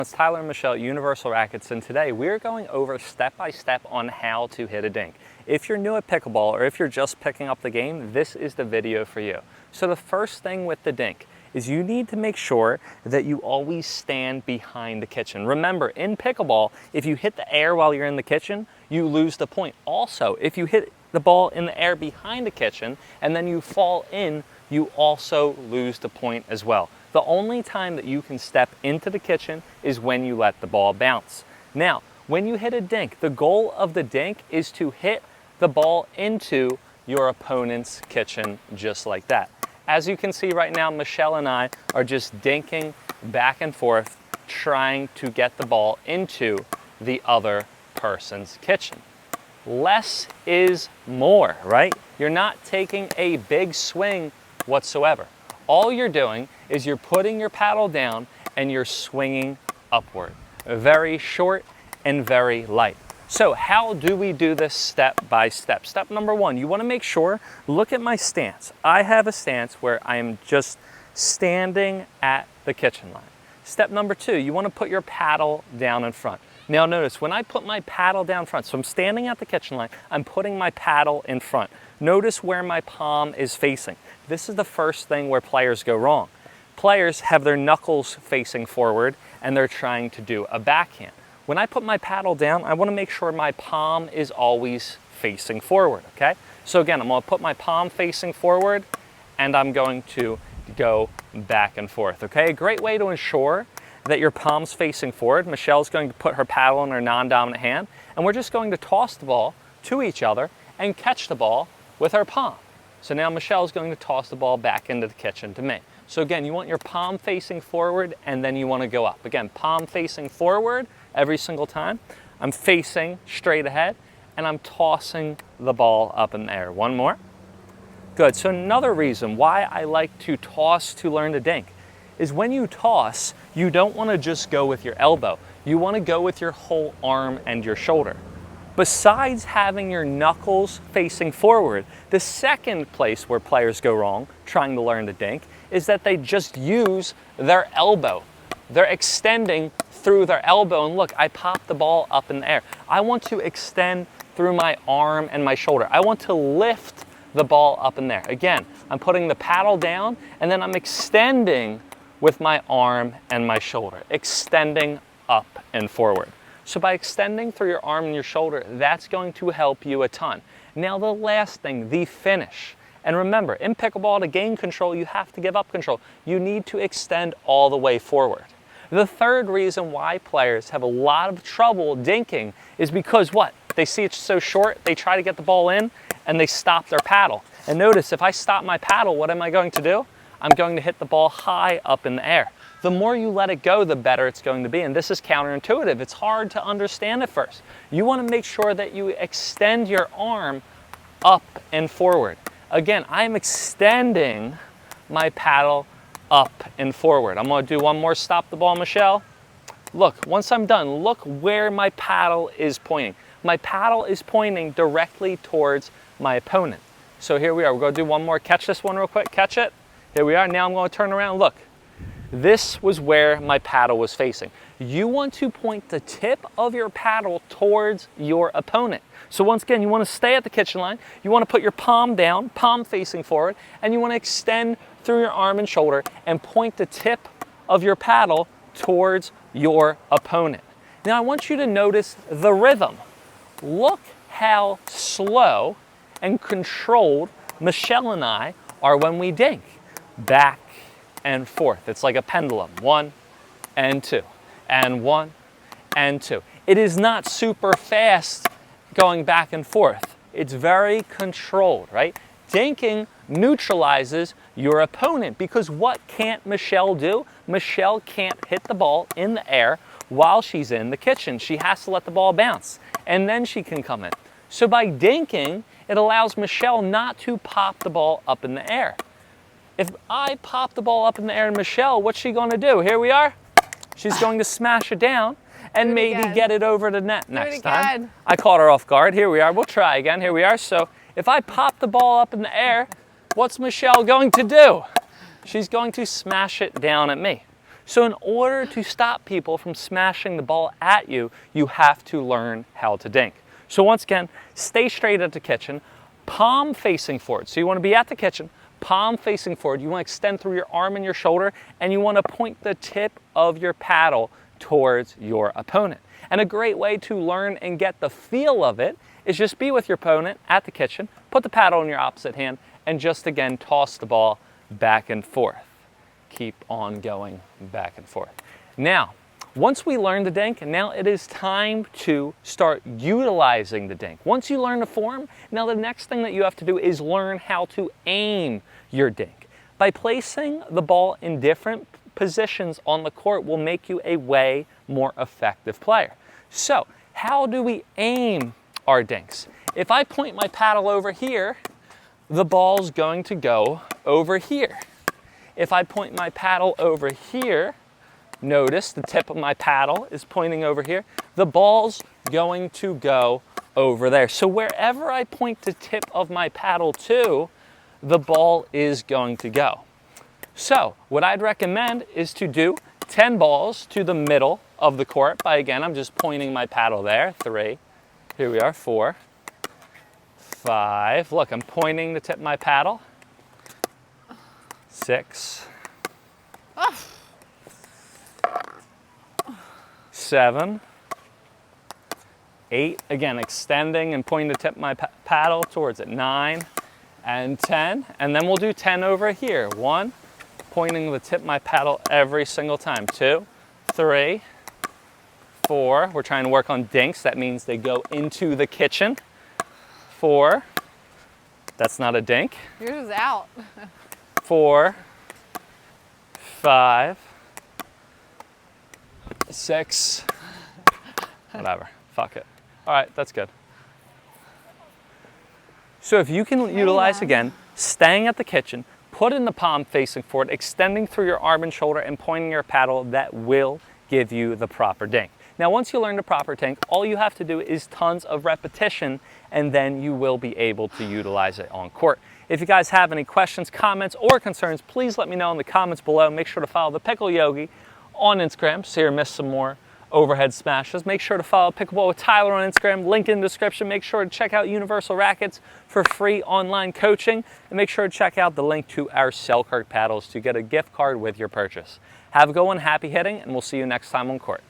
It's Tyler and Michelle at Universal Rackets, and today we're going over step by step on how to hit a dink. If you're new at pickleball or if you're just picking up the game, this is the video for you. So the first thing with the dink is you need to make sure that you always stand behind the kitchen. Remember, in pickleball, if you hit the air while you're in the kitchen, you lose the point. Also, if you hit the ball in the air behind the kitchen and then you fall in, you also lose the point as well. The only time that you can step into the kitchen is when you let the ball bounce. Now, when you hit a dink, the goal of the dink is to hit the ball into your opponent's kitchen just like that. As you can see right now, Michelle and I are just dinking back and forth, trying to get the ball into the other person's kitchen. Less is more, right? You're not taking a big swing whatsoever. All you're doing is you're putting your paddle down and you're swinging upward. Very short and very light. So how do we do this step by step? Step number one, you want to make sure, look at my stance. I have a stance where I am just standing at the kitchen line. Step number two, you want to put your paddle down in front. Now notice, when I put my paddle down front, so I'm standing at the kitchen line, I'm putting my paddle in front. Notice where my palm is facing. This is the first thing where players go wrong. Players have their knuckles facing forward and they're trying to do a backhand. When I put my paddle down, I want to make sure my palm is always facing forward, okay? So again, I'm going to put my palm facing forward and I'm going to go back and forth, okay? A great way to ensure that your palm's facing forward, Michelle's going to put her paddle in her non-dominant hand, and we're just going to toss the ball to each other and catch the ball with our palm. So now Michelle's going to toss the ball back into the kitchen to me. So again, you want your palm facing forward and then you want to go up. Again, palm facing forward every single time. I'm facing straight ahead and I'm tossing the ball up in the air. One more. Good. So another reason why I like to toss to learn to dink is when you toss, you don't want to just go with your elbow. You want to go with your whole arm and your shoulder. Besides having your knuckles facing forward, the second place where players go wrong trying to learn to dink is that they just use their elbow. They're extending through their elbow, and look, I pop the ball up in the air. I want to extend through my arm and my shoulder. I want to lift the ball up in there. Again, I'm putting the paddle down and then I'm extending with my arm and my shoulder, extending up and forward. So by extending through your arm and your shoulder, that's going to help you a ton. Now the last thing, the finish. And remember, in pickleball, to gain control, you have to give up control. You need to extend all the way forward. The third reason why players have a lot of trouble dinking is because what? They see it's so short, they try to get the ball in, and they stop their paddle. And notice, if I stop my paddle, what am I going to do? I'm going to hit the ball high up in the air. The more you let it go, the better it's going to be. And this is counterintuitive. It's hard to understand at first. You want to make sure that you extend your arm up and forward. Again, I'm extending my paddle up and forward. I'm going to do one more stop the ball, Michelle. Look, once I'm done, look where my paddle is pointing. My paddle is pointing directly towards my opponent. So here we are. We're going to do one more. Catch this one real quick. Catch it. Here we are. Now I'm going to turn around. Look, this was where my paddle was facing. You want to point the tip of your paddle towards your opponent. So once again, you want to stay at the kitchen line. You want to put your palm down, palm facing forward, and you want to extend through your arm and shoulder and point the tip of your paddle towards your opponent. Now I want you to notice the rhythm. Look how slow and controlled Michelle and I are when we dink. Back and forth. It's like a pendulum. 1 and 2 and 1 and 2. It is not super fast going back and forth. It's very controlled, right? Dinking neutralizes your opponent because what can't Michelle do? Michelle can't hit the ball in the air while she's in the kitchen. She has to let the ball bounce and then she can come in. So by dinking, it allows Michelle not to pop the ball up in the air. If I pop the ball up in the air and Michelle, what's she going to do? Here we are. She's going to smash it down and maybe get it over the net next time. I caught her off guard. Here we are. We'll try again. Here we are. So if I pop the ball up in the air, what's Michelle going to do? She's going to smash it down at me. So in order to stop people from smashing the ball at you, you have to learn how to dink. So once again, stay straight at the kitchen, palm facing forward. So you want to be at the kitchen, palm facing forward. You want to extend through your arm and your shoulder, and you want to point the tip of your paddle towards your opponent. And a great way to learn and get the feel of it is just be with your opponent at the kitchen, put the paddle in your opposite hand, and just again toss the ball back and forth. Keep on going back and forth. Now, once we learn the dink, now it is time to start utilizing the dink. Once you learn the form, now the next thing that you have to do is learn how to aim your dink. By placing the ball in different positions on the court will make you a way more effective player. So, how do we aim our dinks? If I point my paddle over here, the ball's going to go over here. If I point my paddle over here, notice the tip of my paddle is pointing over here, the ball's going to go over there. So wherever I point the tip of my paddle to, the ball is going to go. So what I'd recommend is to do 10 balls to the middle of the court by, again, I'm just pointing my paddle there. 3, here we are, 4, 5, look, I'm pointing the tip of my paddle. 6, 7, 8, again, extending and pointing the tip of my paddle towards it. 9 and 10, and then we'll do 10 over here. 1, pointing the tip of my paddle every single time. 2, 3, 4, we're trying to work on dinks, that means they go into the kitchen. 4, that's not a dink. Yours is out. 4, 5, 6, whatever, fuck it. All right, that's good. So if you can utilize, again, staying at the kitchen, put in the palm facing forward, extending through your arm and shoulder and pointing your paddle, that will give you the proper dink. Now, once you learn the proper dink, all you have to do is tons of repetition, and then you will be able to utilize it on court. If you guys have any questions, comments, or concerns, please let me know in the comments below. Make sure to follow the Pickle Yogi on Instagram so you miss some more overhead smashes. Make sure to follow Pickleball with Tyler on Instagram, link in the description. Make sure to check out Universal Rackets for free online coaching, and make sure to check out the link to our Selkirk paddles to get a gift card with your purchase. Have a good one, happy hitting, and we'll see you next time on court.